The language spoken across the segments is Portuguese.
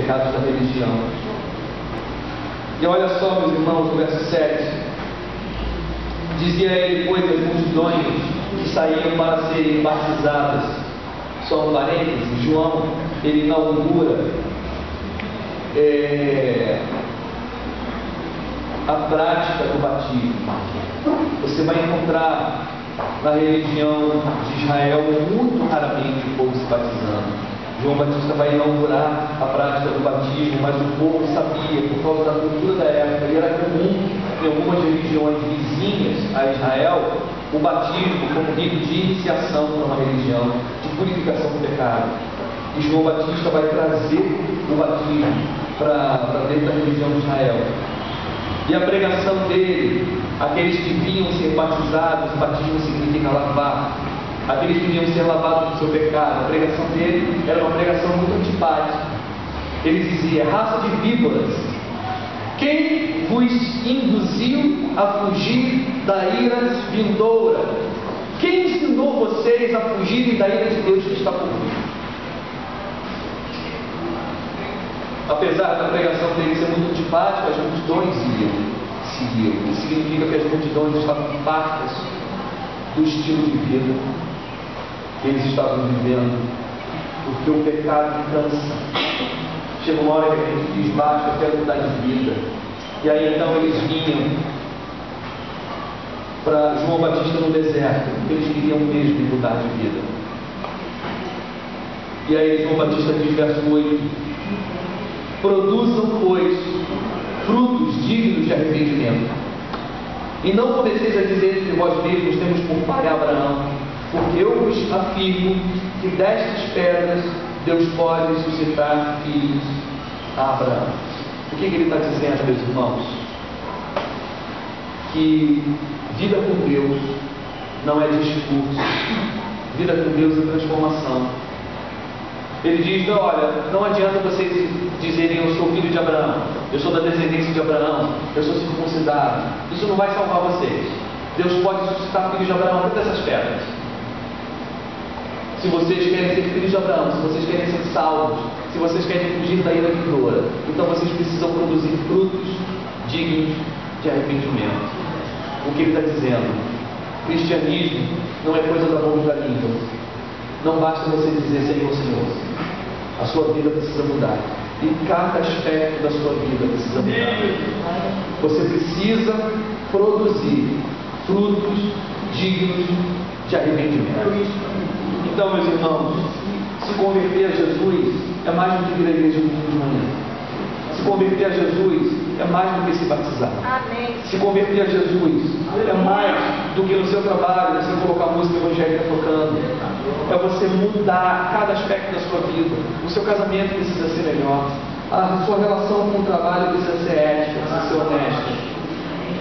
pecados da religião. E olha só, meus irmãos, no verso 7, dizia ele, pois, as multidões que saíam para serem batizadas. Só um parênteses, João, ele inaugura a prática do batismo. Você vai encontrar na religião de Israel muito raramente o povo se batizando. João Batista vai inaugurar a prática do batismo, mas o povo sabia, por causa da cultura da época, e era comum em algumas religiões vizinhas a Israel, o batismo como rito de iniciação para uma religião, de purificação do pecado. E João Batista vai trazer o batismo para dentro da religião de Israel. E a pregação dele, aqueles que vinham ser batizados, batismo significa lavar, aqueles que vinham ser lavados do seu pecado, a pregação dele era uma pregação muito antipática. Ele dizia, raça de víboras, quem vos induziu a fugir da ira vindoura? Quem ensinou vocês a fugirem da ira de Deus que está por vir? Apesar da pregação dele ser muito antipática, as multidões seguiam. Isso significa que as multidões estavam fartas do estilo de vida que eles estavam vivendo, porque o pecado cansa. Chega uma hora que a gente diz, basta, eu quero mudar de vida. E aí então eles vinham para João Batista no deserto, porque eles queriam mesmo mudar de vida. E aí João Batista diz, verso 8, produzam, pois, frutos dignos de arrependimento. E não comeceis a dizer entre vós mesmos, temos por pai Abraão, porque eu vos afirmo que destas pedras Deus pode suscitar filhos a Abraão. O que ele está dizendo, meus irmãos? Que vida com Deus não é discurso, vida com Deus é transformação. Ele diz, não, olha, não adianta vocês dizerem eu sou filho de Abraão, eu sou da descendência de Abraão, eu sou circuncidado. Isso não vai salvar vocês. Deus pode suscitar filhos de Abraão dentro dessas pedras. Se vocês querem ser filhos de Abraão, se vocês querem ser salvos, se vocês querem fugir da ira vindoura, então vocês precisam produzir frutos dignos de arrependimento. O que ele está dizendo? Cristianismo não é coisa da boca da língua. Não basta você dizer Senhor, Senhor. A sua vida precisa mudar. E cada aspecto da sua vida precisa mudar. Você precisa produzir frutos dignos de arrependimento. Então, meus irmãos, se converter a Jesus é mais do que vir à igreja no domingo de manhã. Se converter a Jesus é mais do que se batizar. Amém. Se converter a Jesus é mais do que no seu trabalho, você colocar música evangélica tocando. É você mudar cada aspecto da sua vida. O seu casamento precisa ser melhor. A sua relação com o trabalho precisa ser ética, precisa ser honesta.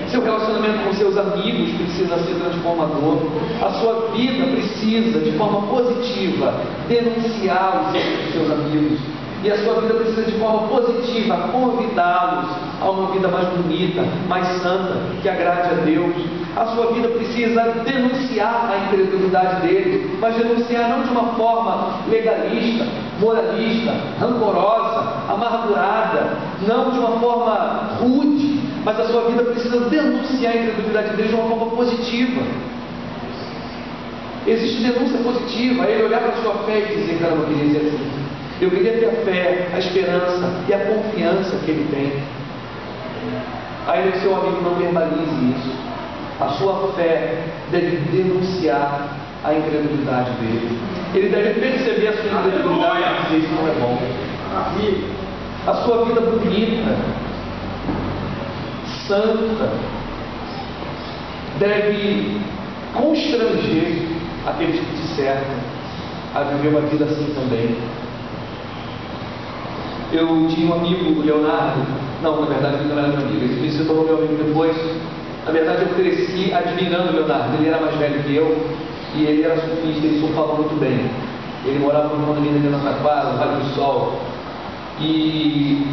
Seu relacionamento com seus amigos precisa ser transformador. A sua vida precisa, de forma positiva, denunciar os erros dos seus amigos. E a sua vida precisa, de forma positiva, convidá-los a uma vida mais bonita, mais santa, que agrade a Deus. A sua vida precisa denunciar a incredulidade deles, mas denunciar não de uma forma legalista, moralista, rancorosa, amargurada, não de uma forma rude, mas a sua vida precisa denunciar a incredulidade deles de uma forma positiva. Existe denúncia positiva, ele olhar para a sua fé e dizer, caramba, eu queria ser assim. Eu queria ter a fé, a esperança e a confiança que ele tem. Ainda que seu amigo não verbalize isso, a sua fé deve denunciar a incredulidade dele. Ele deve perceber a sua incredulidade e dizer isso não é bom. A sua vida bonita, santa, deve constranger aqueles que te cercam a viver uma vida assim também. Eu tinha um amigo, Leonardo, não, na verdade ele não era meu amigo, ele se tornou meu amigo depois. Na verdade eu cresci admirando o Leonardo, ele era mais velho que eu e ele era surfista, ele surfava muito bem. Ele morava no condomínio de Taquara, no Vale do Sol, e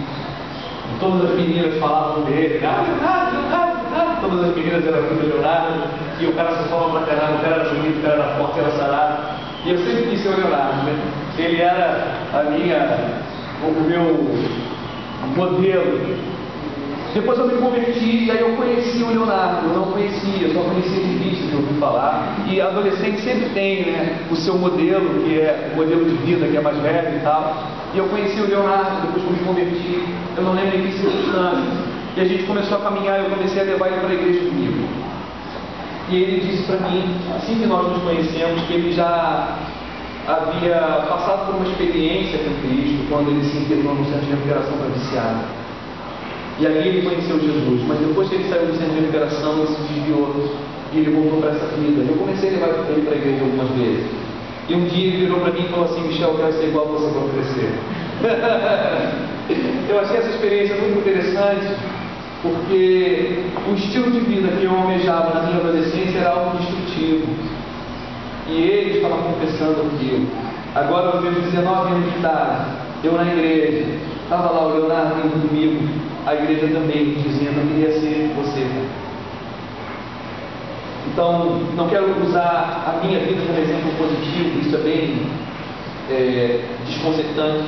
todas as meninas falavam dele, Leonardo, todas as meninas eram filhas do Leonardo, e o cara surfava pra caramba, o cara era bonito, o cara era forte, era sarado, e eu sempre quis ser o Leonardo, né? Ele era a minha o meu modelo. Depois eu me converti e aí eu conheci o Leonardo. Eu não conhecia, só conhecia de vista, de ouvir falar. E adolescente sempre tem, né, o seu modelo, que é o modelo de vida, que é mais velho e tal. E eu conheci o Leonardo, depois que eu me converti, eu não lembro em que circunstâncias. E a gente começou a caminhar, eu comecei a levar ele para a igreja comigo. E ele disse para mim, assim que nós nos conhecemos, que ele já havia passado por uma experiência com Cristo, quando ele se internou no centro de recuperação para viciado. E ali ele conheceu Jesus, mas depois que ele saiu do centro de recuperação, ele se desviou e ele voltou para essa vida. Eu comecei a levar ele para a igreja algumas vezes. E um dia ele virou para mim e falou assim: Michel, eu quero ser igual a você quando crescer. Eu achei essa experiência muito interessante, porque o estilo de vida que eu almejava na minha adolescência era algo destrutivo. E ele estava confessando aquilo. Agora, aos meus 19 anos de idade, eu na igreja, estava lá o Leonardo indo comigo, a igreja também, dizendo: eu queria ser você. Então, não quero usar a minha vida como exemplo positivo, isso é bem desconcertante,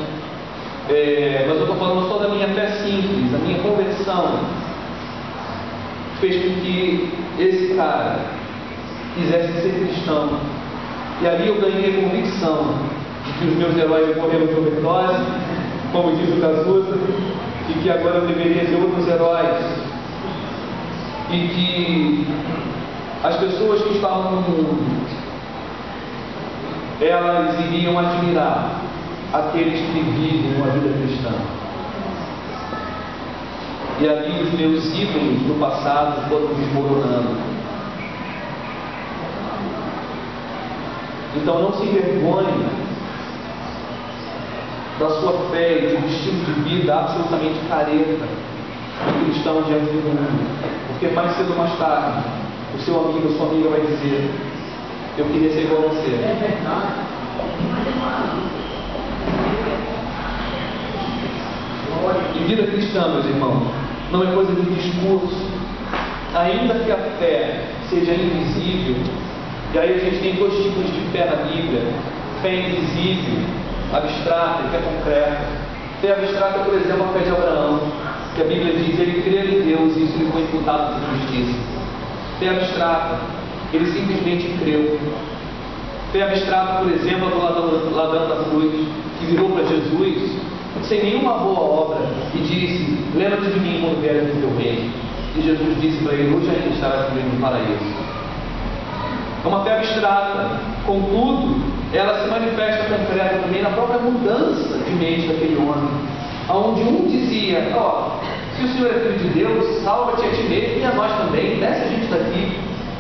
mas eu estou falando só da minha fé simples. A minha conversão fez com que esse cara quisesse ser cristão, e ali eu ganhei a convicção de que os meus heróis morreram de overdose, como diz o Cazuza, e que agora eu deveria ter outros heróis, e que as pessoas que estavam no mundo, elas iriam admirar aqueles que vivem uma vida cristã. E ali os meus ídolos do passado foram desmoronando. Então não se envergonhe da sua fé e de um estilo de vida absolutamente careta do cristão diante do mundo, porque mais cedo ou mais tarde o seu amigo, a sua amiga vai dizer: eu queria ser igual a você. É verdade. E vida cristã, meus irmãos, não é coisa de discurso. Ainda que a fé seja invisível, e aí a gente tem dois tipos de fé na Bíblia: fé invisível, abstrata e fé concreta. Fé abstrata, por exemplo, a fé de Abraão, que a Bíblia diz: ele creu em Deus e isso lhe foi imputado por justiça. Fé abstrata, ele simplesmente creu. Fé abstrata, por exemplo, do ladrão da cruz, que virou para Jesus sem nenhuma boa obra e disse: lembra-te de mim quando vieres no teu reino. E Jesus disse para ele: hoje ainda estarás comigo no paraíso. É uma fé abstrata, contudo, ela se manifesta concreta também na própria mudança de mente daquele homem, onde um dizia: se o Senhor é filho de Deus, salva-te a ti mesmo e a nós também, desce a gente daqui.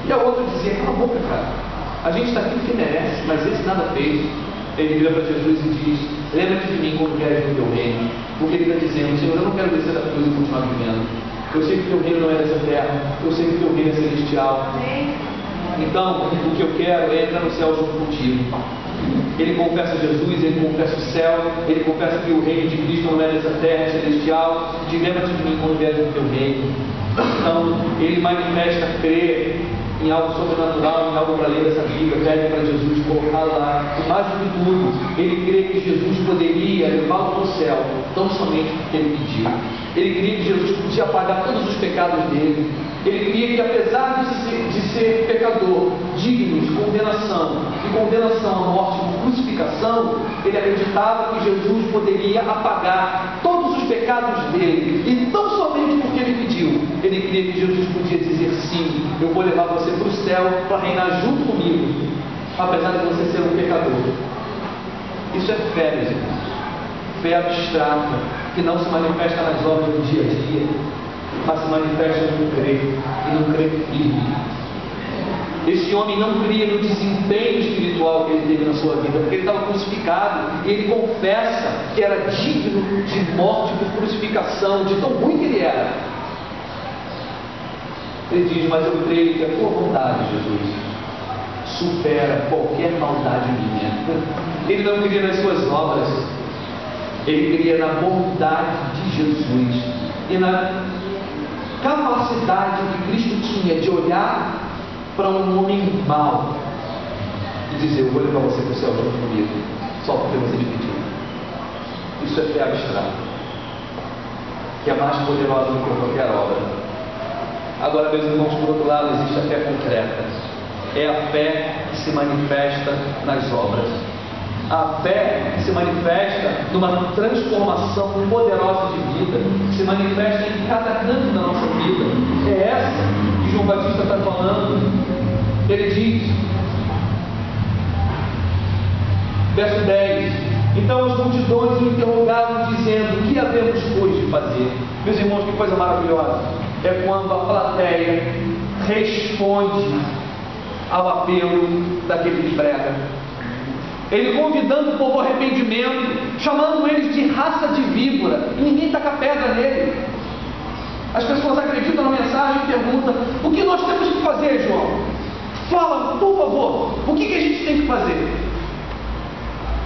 E a outra dizia: cala a boca, cara, a gente está aqui porque merece, mas esse nada fez. Ele vira para Jesus e diz: lembra-te de mim quando vieres no teu reino. Porque ele está dizendo: Senhor, eu não quero descer da cruz e continuar vivendo. Eu sei que o teu reino não é dessa terra, eu sei que o teu reino é celestial. Então, o que eu quero é entrar no céu junto contigo. Ele confessa Jesus, ele confessa o céu, ele confessa que o reino de Cristo não é dessa terra, é celestial. E lembra-te de mim quando vieres no teu reino. Então, ele manifesta crer em algo sobrenatural, em algo para ler dessa Bíblia, pede para Jesus colocar lá. E mais do que tudo, ele crê que Jesus poderia levá-lo para o céu, não somente porque ele pediu. Ele cria que Jesus podia apagar todos os pecados dele. Ele cria que, apesar de ser pecador, digno de condenação, à morte por crucificação, ele acreditava que Jesus poderia apagar todos os pecados dele. E não somente porque ele pediu, ele cria que Jesus podia dizer: sim, eu vou levar você para o céu para reinar junto comigo, apesar de você ser um pecador. Isso é fé, meus irmãos. Fé abstrata, que não se manifesta nas obras do dia a dia, mas se manifesta no crer, e no crer firme. Esse homem não cria no desempenho espiritual que ele teve na sua vida, porque ele estava crucificado, e ele confessa que era digno de morte por crucificação, de tão ruim que ele era. Ele diz: mas eu creio que a tua vontade, Jesus, supera qualquer maldade minha. Ele não cria nas suas obras, ele cria na bondade de Jesus e na capacidade que Cristo tinha de olhar para um homem mau e dizer: eu vou levar você para o céu junto comigo, só porque você me pediu. Isso é fé abstrata, que é mais poderosa do que qualquer obra. Agora, meus irmãos, por outro lado, existe a fé concreta. É a fé que se manifesta nas obras. A fé que se manifesta numa transformação poderosa de vida, que se manifesta em cada canto da nossa vida. É essa que João Batista está falando. Ele diz, verso 10: então as multidões o interrogavam, dizendo: que havemos, pois, de fazer? Meus irmãos, que coisa maravilhosa é quando a plateia responde ao apelo daquele que prega. Ele convidando o povo ao arrependimento, chamando eles de raça de víbora, e ninguém taca pedra nele. As pessoas acreditam na mensagem e perguntam: o que nós temos que fazer, João? Fala, por favor, o que a gente tem que fazer?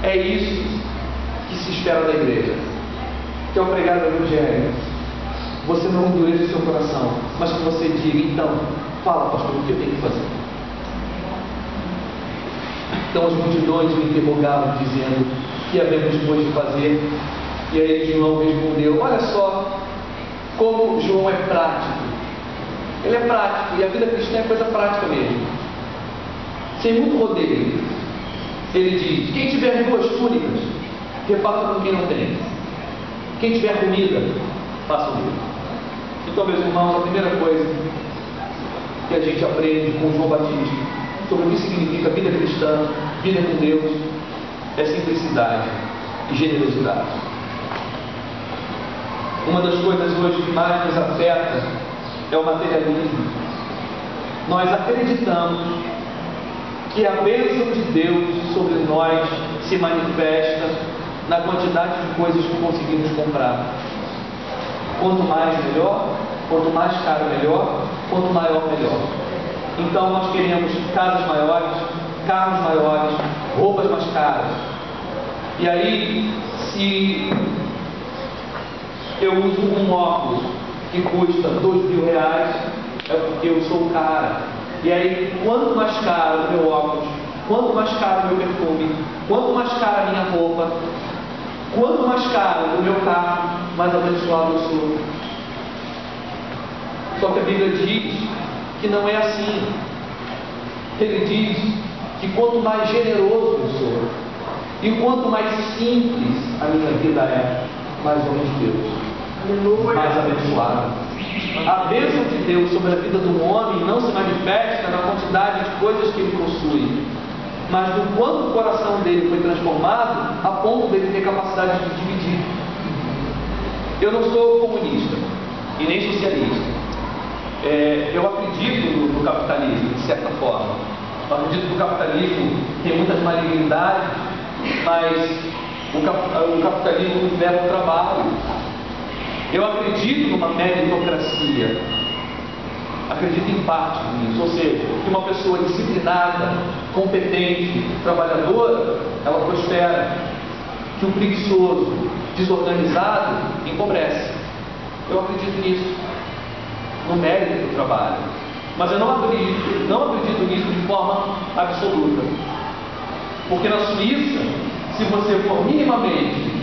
É isso que se espera da igreja, que ao pregar o Evangelho, você não endureça o seu coração, mas que você diga: então, fala, pastor, o que eu tenho que fazer? Então as multidões me interrogavam, dizendo: que havemos, pois, de fazer? E aí João respondeu: olha só como João é prático. Ele é prático, e a vida cristã é coisa prática mesmo, sem muito rodeio. Ele diz: quem tiver 2 túnicas, reparta com quem não tem. Quem tiver comida, faça o mesmo. Então, meus irmãos, a primeira coisa que a gente aprende com João Batista sobre o que significa vida cristã, vida com Deus, é simplicidade e generosidade. Uma das coisas hoje que mais nos afeta é o materialismo. Nós acreditamos que a bênção de Deus sobre nós se manifesta na quantidade de coisas que conseguimos comprar. Quanto mais, melhor. Quanto mais caro, melhor. Quanto maior, melhor. Então nós queremos casas maiores, carros maiores, roupas mais caras. E aí, se eu uso um óculos que custa R$2.000, é porque eu sou cara. E aí, quanto mais caro o meu óculos, quanto mais caro o meu perfume, quanto mais cara a minha roupa, quanto mais caro o meu carro, mais abençoado eu sou. Só que a Bíblia diz que não é assim. Ele diz que quanto mais generoso eu sou, e quanto mais simples a minha vida é, mais homem de Deus, mais abençoado. A bênção de Deus sobre a vida do homem não se manifesta na quantidade de coisas que ele possui, mas no quanto o coração dele foi transformado a ponto dele ter capacidade de dividir. Eu não sou comunista e nem socialista. Eu acredito no capitalismo, de certa forma. Eu acredito que o capitalismo tem muitas malignidades, mas o capitalismo libera o trabalho. Eu acredito numa meritocracia. Acredito em parte nisso, ou seja, que uma pessoa disciplinada, competente, trabalhadora, ela prospera. Que o preguiçoso, desorganizado, empobrece. Eu acredito nisso, no mérito do trabalho. Mas eu não acredito nisso de forma absoluta. Porque na Suíça, se você for minimamente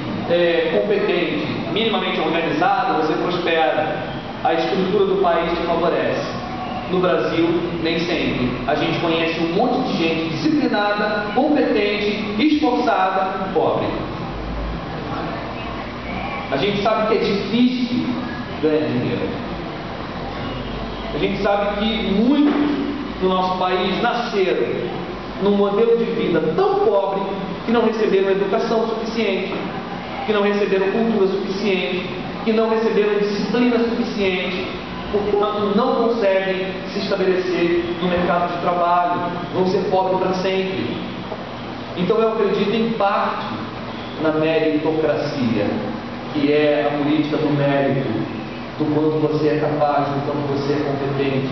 competente, minimamente organizado, você prospera. A estrutura do país te favorece. No Brasil, nem sempre. A gente conhece um monte de gente disciplinada, competente, esforçada, pobre. A gente sabe que é difícil ganhar dinheiro. A gente sabe que muitos no nosso país nasceram num modelo de vida tão pobre que não receberam educação suficiente, que não receberam cultura suficiente, que não receberam disciplina suficiente, portanto não conseguem se estabelecer no mercado de trabalho, vão ser pobres para sempre. Então eu acredito em parte na meritocracia, que é a política do mérito, do quanto você é capaz, do quanto você é competente.